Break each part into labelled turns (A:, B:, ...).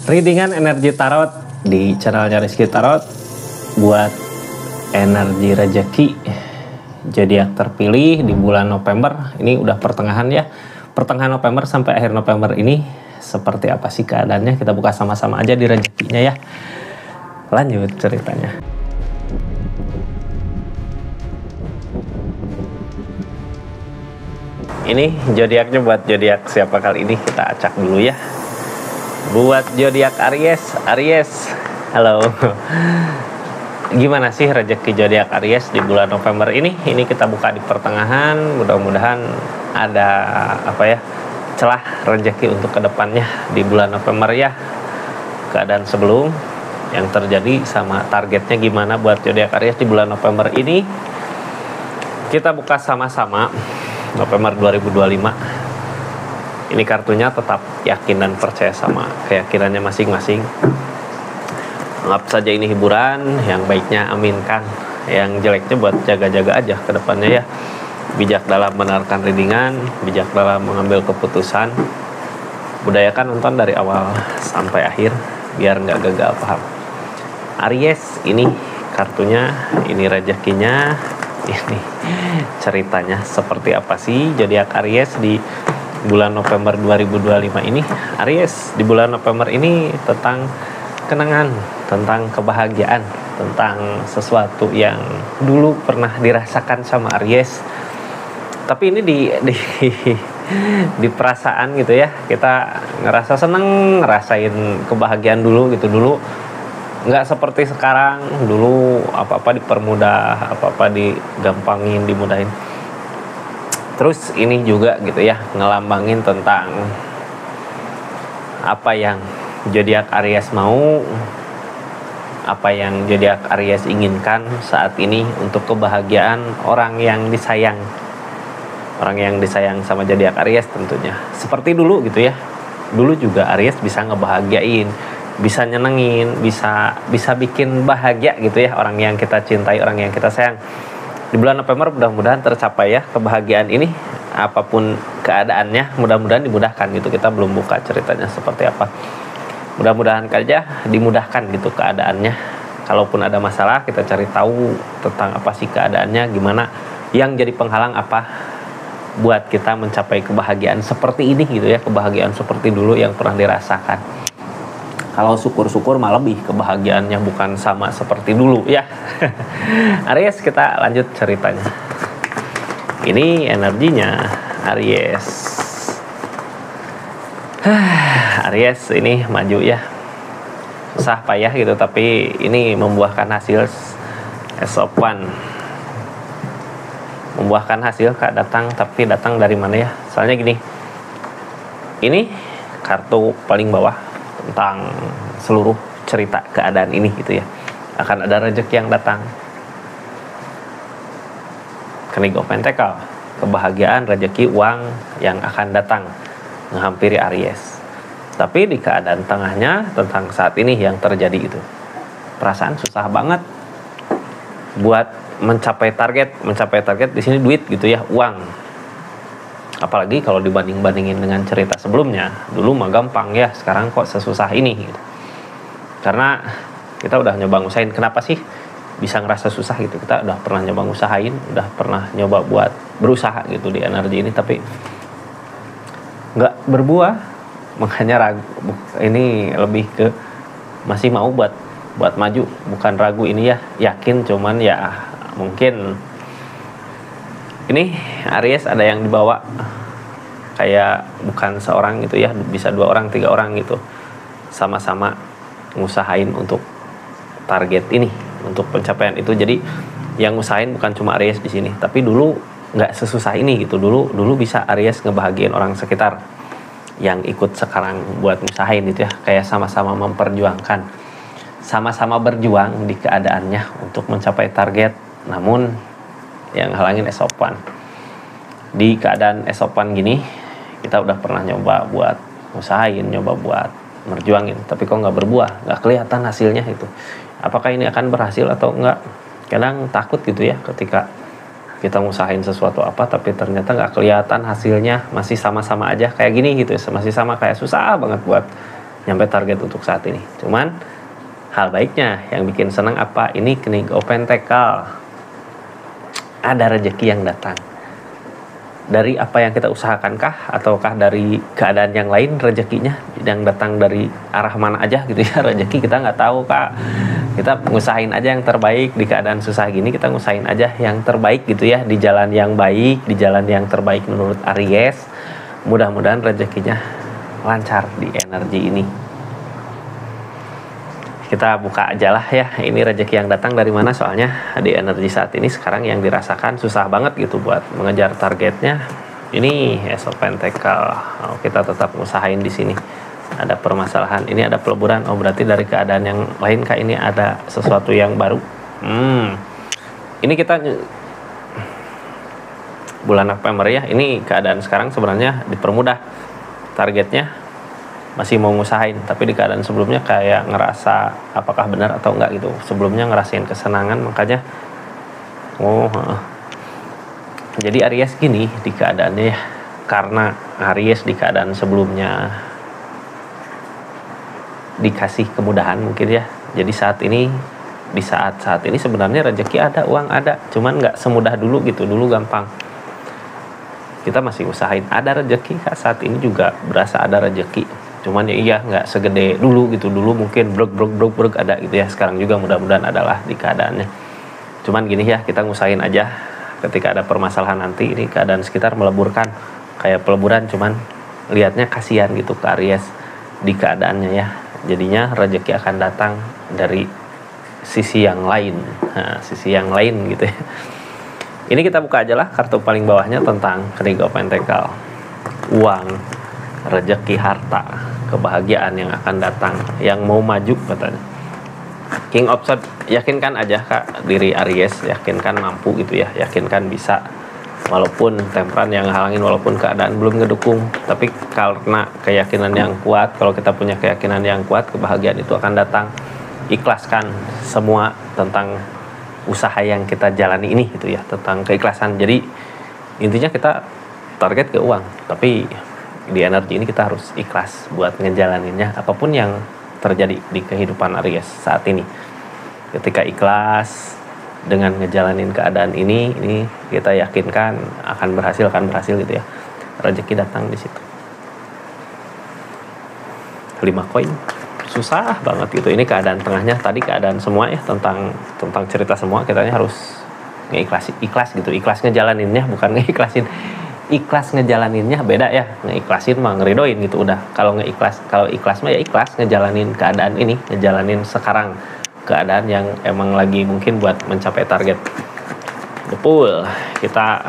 A: Readingan energi tarot di channelnya Rizky Tarot buat energi rezeki zodiak terpilih di bulan November. Ini udah pertengahan ya, pertengahan November sampai akhir November ini seperti apa sih keadaannya? Kita buka sama-sama aja di rezekinya ya. Lanjut ceritanya. Ini zodiaknya buat zodiak siapa kali ini, kita acak dulu ya. Buat zodiak Aries, halo. Gimana sih rezeki zodiak Aries di bulan November ini? Ini kita buka di pertengahan, mudah-mudahan ada celah rezeki untuk kedepannya di bulan November ya. Keadaan sebelum yang terjadi sama targetnya gimana buat zodiak Aries di bulan November ini. Kita buka sama-sama November 2025. Ini kartunya tetap yakin dan percaya sama keyakinannya masing-masing. Anggap saja ini hiburan, yang baiknya aminkan, yang jeleknya buat jaga-jaga aja ke depannya ya. Bijak dalam mendengarkan readingan, bijak dalam mengambil keputusan. Budayakan nonton dari awal sampai akhir biar nggak gagal paham. Aries, ini kartunya, ini rezekinya, ini ceritanya seperti apa sih zodiak Aries di bulan November 2025 ini. Aries di bulan November ini tentang kenangan, tentang kebahagiaan, tentang sesuatu yang dulu pernah dirasakan sama Aries. Tapi ini di perasaan gitu ya, kita ngerasa seneng, ngerasain kebahagiaan dulu gitu. Dulu nggak seperti sekarang. Dulu apa-apa dipermudah, apa-apa digampangin, dimudahin. Terus ini juga gitu ya, ngelambangin tentang apa yang zodiak Aries mau, apa yang zodiak Aries inginkan saat ini untuk kebahagiaan orang yang disayang. Orang yang disayang sama zodiak Aries tentunya. Seperti dulu gitu ya. Dulu juga Aries bisa ngebahagiain, bisa nyenengin, bisa bikin bahagia gitu ya orang yang kita cintai, orang yang kita sayang. Di bulan November mudah-mudahan tercapai ya kebahagiaan ini, apapun keadaannya mudah-mudahan dimudahkan gitu. Kita belum buka ceritanya seperti apa, mudah-mudahan aja dimudahkan gitu keadaannya. Kalaupun ada masalah kita cari tahu tentang apa sih keadaannya, gimana yang jadi penghalang apa buat kita mencapai kebahagiaan seperti ini gitu ya, kebahagiaan seperti dulu yang pernah dirasakan. Kalau syukur-syukur malah lebih kebahagiaannya, bukan sama seperti dulu ya. Aries, kita lanjut ceritanya. Ini energinya Aries. Aries ini maju ya. Susah payah gitu, tapi ini membuahkan hasil. Esopan membuahkan hasil, Kak, datang, tapi datang dari mana ya? Soalnya gini. Ini kartu paling bawah tentang seluruh cerita keadaan ini gitu ya. Akan ada rezeki yang datang. King of Pentacle, kebahagiaan, rezeki, uang yang akan datang menghampiri Aries. Tapi di keadaan tengahnya tentang saat ini yang terjadi itu, perasaan susah banget buat mencapai target di sini duit gitu ya, uang. Apalagi kalau dibanding-bandingin dengan cerita sebelumnya, dulu mah gampang ya, sekarang kok sesusah ini gitu. Karena kita udah nyoba ngusahain. Kenapa sih bisa ngerasa susah gitu? Kita udah pernah nyoba ngusahain, udah pernah nyoba buat berusaha gitu di energi ini, tapi nggak berbuah. Makanya ragu. Ini lebih ke masih mau buat maju, bukan ragu ini ya, yakin. Cuman ya mungkin ini Aries ada yang dibawa, kayak bukan seorang gitu ya, bisa 2 orang, 3 orang gitu, sama-sama ngusahain untuk target ini, untuk pencapaian itu. Jadi yang ngusahain bukan cuma Aries di sini, tapi dulu nggak sesusah ini gitu. Dulu bisa Aries ngebahagiain orang sekitar yang ikut sekarang buat ngusahain itu ya, kayak sama-sama memperjuangkan, sama-sama berjuang di keadaannya untuk mencapai target. Namun yang halangin esopan. Di keadaan esopan gini, kita udah pernah nyoba buat usahain, nyoba buat merjuangin, tapi kok nggak berbuah, nggak kelihatan hasilnya itu. Apakah ini akan berhasil atau enggak? Kadang takut gitu ya, ketika kita ngusahain sesuatu apa tapi ternyata nggak kelihatan hasilnya, masih sama-sama aja kayak gini gitu, masih sama kayak susah banget buat nyampe target untuk saat ini. Cuman hal baiknya yang bikin senang apa? Ini King of Pentacle, ada rezeki yang datang dari apa yang kita usahakankah, ataukah dari keadaan yang lain rezekinya yang datang dari arah mana aja gitu ya. Rezeki kita nggak tahu Kak, kita ngusahain aja yang terbaik di keadaan susah gini, kita ngusahain aja yang terbaik gitu ya, di jalan yang baik, di jalan yang terbaik menurut Aries. Mudah-mudahan rezekinya lancar di energi ini. Kita buka aja lah ya, ini rezeki yang datang dari mana, soalnya di energi saat ini sekarang yang dirasakan susah banget gitu buat mengejar targetnya. Ini Ace of Pentacle. Oh, kita tetap ngusahain di sini. Ada permasalahan, ini ada peleburan. Oh, berarti dari keadaan yang lain Kak, ini ada sesuatu yang baru. Ini kita bulan November ya, ini keadaan sekarang sebenarnya dipermudah targetnya. Masih mau ngusahain, tapi di keadaan sebelumnya kayak ngerasa apakah benar atau enggak gitu. Sebelumnya ngerasain kesenangan, makanya jadi Aries gini di keadaannya ya, karena Aries di keadaan sebelumnya dikasih kemudahan mungkin ya. Jadi saat ini, di saat ini sebenarnya rezeki ada, uang ada, cuman nggak semudah dulu gitu. Dulu gampang, kita masih usahain ada rezeki Kak. Saat ini juga berasa ada rezeki, cuman ya iya nggak segede dulu gitu. Dulu mungkin brok ada gitu ya. Sekarang juga mudah-mudahan adalah di keadaannya. Cuman gini ya, kita ngusahain aja. Ketika ada permasalahan nanti, ini keadaan sekitar meleburkan kayak peleburan, cuman lihatnya kasihan gitu ke Aries di keadaannya ya. Jadinya rezeki akan datang dari sisi yang lain. Nah, sisi yang lain gitu ya. Ini kita buka aja lah kartu paling bawahnya tentang King of Pentacle. Uang, rezeki, harta, kebahagiaan yang akan datang, yang mau maju katanya. King of Swords, yakinkan aja Kak diri Aries, yakinkan mampu gitu ya, yakinkan bisa. Walaupun temperan yang halangin, walaupun keadaan belum ngedukung, tapi karena keyakinan yang kuat, kalau kita punya keyakinan yang kuat, kebahagiaan itu akan datang. Ikhlaskan semua tentang usaha yang kita jalani ini gitu ya, tentang keikhlasan. Jadi intinya kita target ke uang, tapi di energi ini kita harus ikhlas buat ngejalaninnya apapun yang terjadi di kehidupan Aries saat ini. Ketika ikhlas dengan ngejalanin keadaan ini kita yakinkan akan berhasil gitu ya. Rezeki datang di situ. 5 koin. Susah banget gitu. Ini keadaan tengahnya, tadi keadaan semua ya, tentang cerita semua, kitanya harus ikhlas gitu. Ikhlas ngejalaninnya, bukan ngeikhlasin. Ikhlas ngejalaninnya beda ya, ngeikhlasin mah ngeridoin gitu udah. Kalau ikhlas mah ya ikhlas ngejalanin keadaan ini, ngejalanin sekarang keadaan yang emang lagi mungkin buat mencapai target. Betul, kita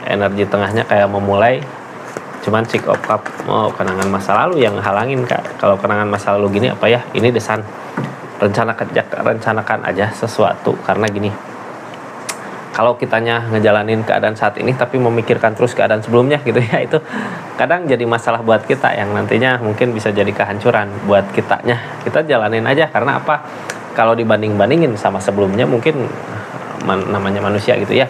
A: energi tengahnya kayak memulai, cuman Six of Cup, kenangan masa lalu yang halangin Kak. Kalau kenangan masa lalu gini apa ya, ini desan, rencanakan aja sesuatu. Karena gini, kalau kitanya ngejalanin keadaan saat ini tapi memikirkan terus keadaan sebelumnya gitu ya, itu kadang jadi masalah buat kita yang nantinya mungkin bisa jadi kehancuran buat kitanya. Kita jalanin aja, karena apa, kalau dibanding-bandingin sama sebelumnya mungkin namanya manusia gitu ya,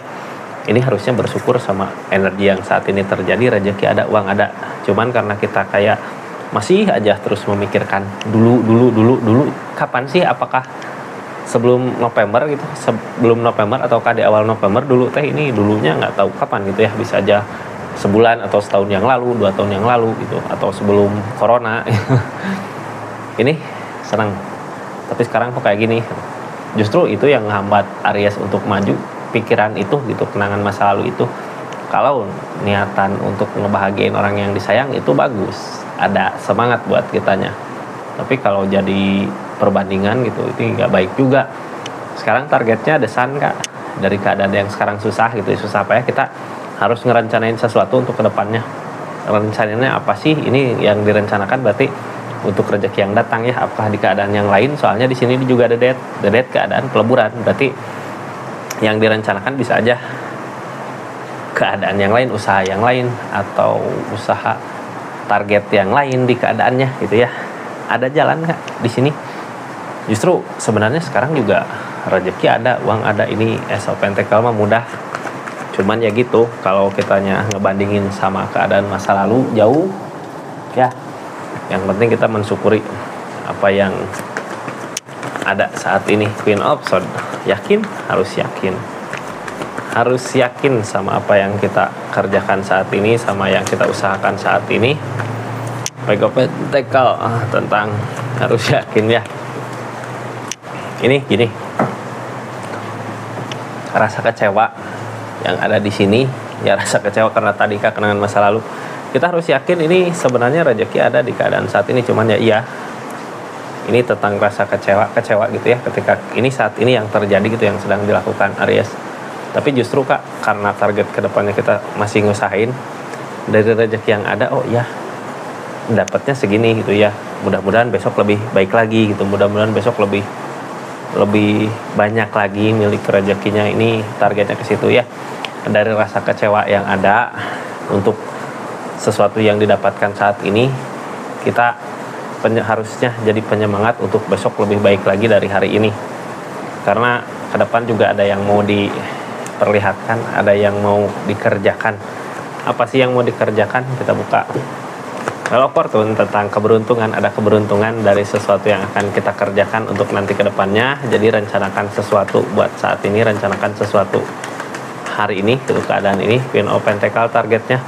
A: ini harusnya bersyukur sama energi yang saat ini terjadi. Rezeki ada, uang ada, cuman karena kita kayak masih aja terus memikirkan dulu kapan sih, apakah sebelum November gitu, sebelum November ataukah di awal November dulu teh, ini dulunya nggak tahu kapan gitu ya, bisa aja sebulan atau setahun yang lalu, 2 tahun yang lalu gitu, atau sebelum corona. Ini senang, tapi sekarang kok kayak gini. Justru itu yang menghambat Aries untuk maju, pikiran itu gitu, kenangan masa lalu itu. Kalau niatan untuk ngebahagiain orang yang disayang itu bagus, ada semangat buat kitanya. Tapi kalau jadi perbandingan gitu, itu nggak baik juga. Sekarang targetnya desan Kak, dari keadaan yang sekarang susah gitu, susah apa ya, kita harus ngerencanain sesuatu untuk kedepannya. Rencananya apa sih? Ini yang direncanakan berarti untuk rezeki yang datang ya, apakah di keadaan yang lain? Soalnya di sini juga ada dead keadaan peleburan, berarti yang direncanakan bisa aja keadaan yang lain, usaha yang lain, atau usaha target yang lain di keadaannya gitu ya. Ada jalan Kak di sini. Justru sebenarnya sekarang juga rezeki ada, uang ada. Ini Ace of Pentacle mah mudah. Cuman ya gitu, kalau kitanya ngebandingin sama keadaan masa lalu jauh ya, Yang penting kita mensyukuri apa yang ada saat ini. Queen of Swords, yakin, harus yakin sama apa yang kita kerjakan saat ini, sama yang kita usahakan saat ini. Page of Pentacles, tentang harus yakin ya. Ini gini, rasa kecewa yang ada di sini ya, rasa kecewa karena tadi kenangan masa lalu. Kita harus yakin ini sebenarnya rezeki ada di keadaan saat ini, cuman ya iya, ini tentang rasa kecewa gitu ya, ketika ini saat ini yang terjadi gitu, yang sedang dilakukan Aries. Tapi justru Kak, karena target kedepannya kita masih ngusahain, dari rezeki yang ada, oh ya dapatnya segini gitu ya, mudah-mudahan besok lebih baik lagi gitu, mudah-mudahan besok lebih banyak lagi milik rezekinya, ini targetnya ke situ ya. Dari rasa kecewa yang ada untuk sesuatu yang didapatkan saat ini, kita harusnya jadi penyemangat untuk besok lebih baik lagi dari hari ini. Karena ke depan juga ada yang mau diperlihatkan, ada yang mau dikerjakan. Apa sih yang mau dikerjakan? Kita buka. Kalau fortune tentang keberuntungan, ada keberuntungan dari sesuatu yang akan kita kerjakan untuk nanti ke depannya. Jadi rencanakan sesuatu buat saat ini, rencanakan sesuatu hari ini, itu keadaan ini. Queen of Pentacles targetnya,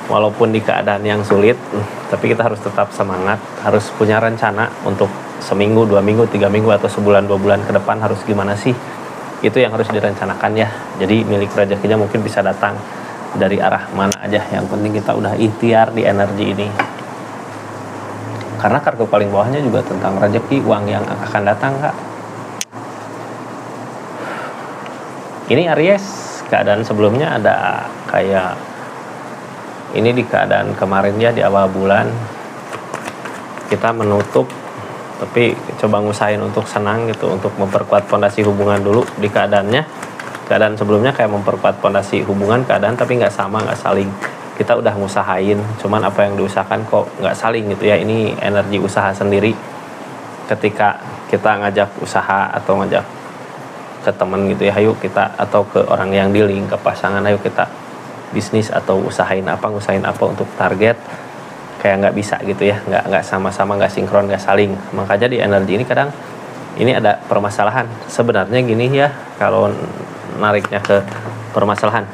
A: walaupun di keadaan yang sulit, tapi kita harus tetap semangat, harus punya rencana untuk seminggu, 2 minggu, 3 minggu, atau sebulan, 2 bulan ke depan harus gimana sih. Itu yang harus direncanakan ya. Jadi milik rezekinya mungkin bisa datang dari arah mana aja, yang penting kita udah ikhtiar di energi ini. Karena kartu paling bawahnya juga tentang rezeki, uang yang akan datang Kak. Ini Aries, keadaan sebelumnya ada kayak ini di keadaan kemarin ya, di awal bulan kita menutup, tapi coba ngusahain untuk senang gitu, untuk memperkuat fondasi hubungan dulu. Di keadaan sebelumnya kayak memperkuat fondasi hubungan, keadaan tapi nggak sama, nggak saling. Kita udah ngusahain, cuman apa yang diusahakan kok nggak saling gitu ya. Ini energi usaha sendiri. Ketika kita ngajak usaha atau ngajak ke teman gitu ya, ayo kita, atau ke orang yang di link, ke pasangan, ayo kita bisnis atau ngusahain apa untuk target, kayak nggak bisa gitu ya, nggak sama-sama, nggak sinkron, nggak saling. Makanya di energi ini kadang ini ada permasalahan. Sebenarnya gini ya, kalau nariknya ke permasalahan,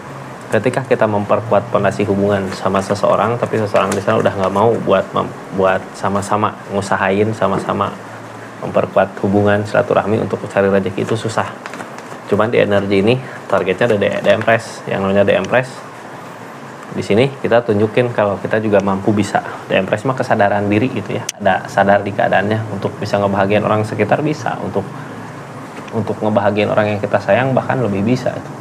A: ketika kita memperkuat fondasi hubungan sama seseorang, tapi seseorang di sana udah nggak mau buat sama-sama ngusahain, sama-sama memperkuat hubungan silaturahmi untuk cari rezeki, itu susah. Cuman di energi ini targetnya ada The Empress, yang namanya The Empress. Di sini kita tunjukin kalau kita juga mampu bisa. The Empress mah kesadaran diri gitu ya, ada sadar di keadaannya untuk bisa ngebahagiain orang sekitar, bisa untuk ngebahagiain orang yang kita sayang, bahkan lebih bisa itu.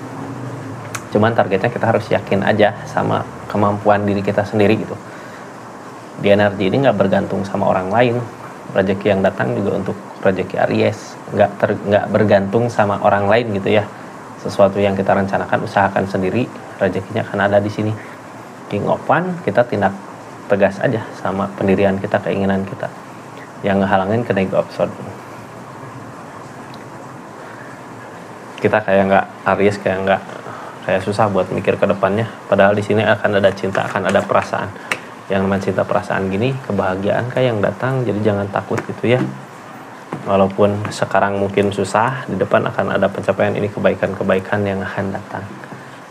A: Cuman targetnya kita harus yakin aja sama kemampuan diri kita sendiri gitu. Di energi ini nggak bergantung sama orang lain. Rezeki yang datang juga untuk rezeki Aries, nggak bergantung sama orang lain gitu ya. Sesuatu yang kita rencanakan, usahakan sendiri, rezekinya akan ada di sini. King of Wands, kita tindak tegas aja sama pendirian kita, keinginan kita, yang ngehalangin ke Knight of Swords. Kita kayak Aries kayak susah buat mikir ke depannya, padahal di sini akan ada cinta, akan ada perasaan. Yang namanya cinta perasaan gini, kebahagiaan kayak yang datang, jadi jangan takut gitu ya. Walaupun sekarang mungkin susah, di depan akan ada pencapaian, ini kebaikan-kebaikan yang akan datang.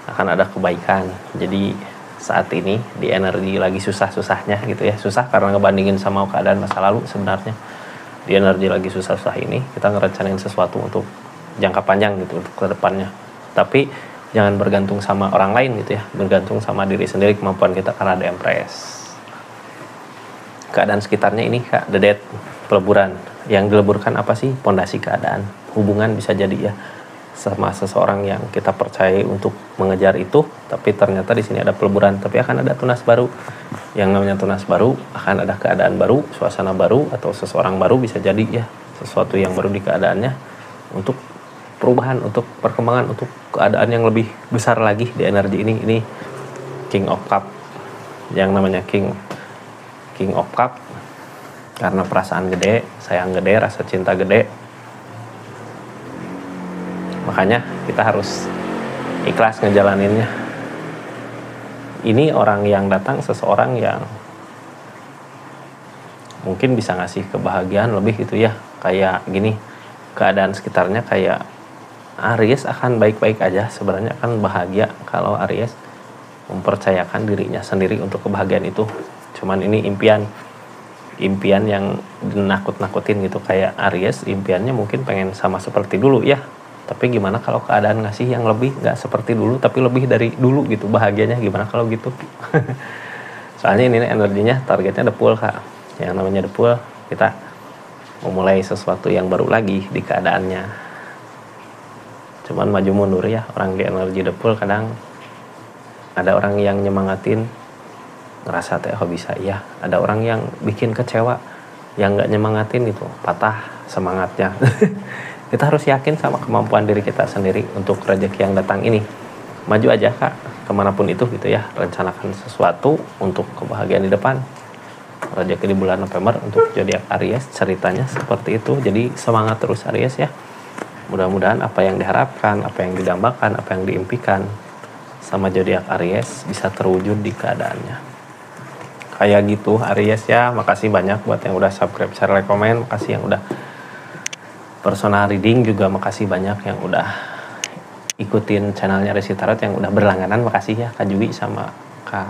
A: Akan ada kebaikan. Jadi saat ini di energi lagi susah-susahnya gitu ya. Susah karena ngebandingin sama keadaan masa lalu sebenarnya. Di energi lagi susah-susah ini, kita ngerencanain sesuatu untuk jangka panjang gitu, untuk ke depannya. Tapi jangan bergantung sama orang lain gitu ya. Bergantung sama diri sendiri, kemampuan kita, karena ada Empress. Keadaan sekitarnya ini Kak, The Death, peleburan. Yang dileburkan apa sih? Pondasi keadaan. Hubungan bisa jadi ya sama seseorang yang kita percaya untuk mengejar itu, tapi ternyata di sini ada peleburan, tapi akan ada tunas baru. Yang namanya tunas baru, akan ada keadaan baru, suasana baru, atau seseorang baru, bisa jadi ya sesuatu yang baru di keadaannya, untuk perubahan, untuk perkembangan, untuk keadaan yang lebih besar lagi di energi ini. Ini King of Cup, yang namanya King of Cup, karena perasaan gede, sayang gede, rasa cinta gede. Makanya kita harus ikhlas ngejalaninnya. Ini orang yang datang, seseorang yang mungkin bisa ngasih kebahagiaan lebih gitu ya. Kayak gini, keadaan sekitarnya kayak Aries akan baik-baik aja, sebenarnya akan bahagia kalau Aries mempercayakan dirinya sendiri untuk kebahagiaan itu. Cuman ini impian yang nakut-nakutin gitu. Kayak Aries impiannya mungkin pengen sama seperti dulu ya, tapi gimana kalau keadaan ngasih yang lebih, nggak seperti dulu tapi lebih dari dulu gitu, bahagianya gimana kalau gitu. Soalnya ini energinya targetnya depul kak, yang namanya depul kita memulai sesuatu yang baru lagi di keadaannya. Cuman maju mundur ya, orang di energi depul kadang ada orang yang nyemangatin, ngerasa teh oh bisa ya, ada orang yang bikin kecewa, yang nggak nyemangatin gitu, patah semangatnya. Kita harus yakin sama kemampuan diri kita sendiri untuk rezeki yang datang ini. Maju aja kak, kemanapun itu gitu ya, rencanakan sesuatu untuk kebahagiaan di depan. Rezeki di bulan November untuk zodiak Aries ceritanya seperti itu. Jadi semangat terus Aries ya. Mudah-mudahan apa yang diharapkan, apa yang didambakan, apa yang diimpikan sama zodiak Aries bisa terwujud di keadaannya. Kayak gitu Aries ya. Makasih banyak buat yang udah subscribe, share, like, komen. Makasih yang udah personal reading juga, makasih banyak yang udah ikutin channelnya Resi Tarot, yang udah berlangganan. Makasih ya Kak Jui sama Kak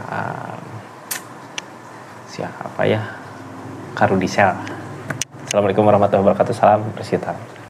A: siapa ya, Kak Rudisel. Assalamualaikum warahmatullahi wabarakatuh. Salam Resi Tarot.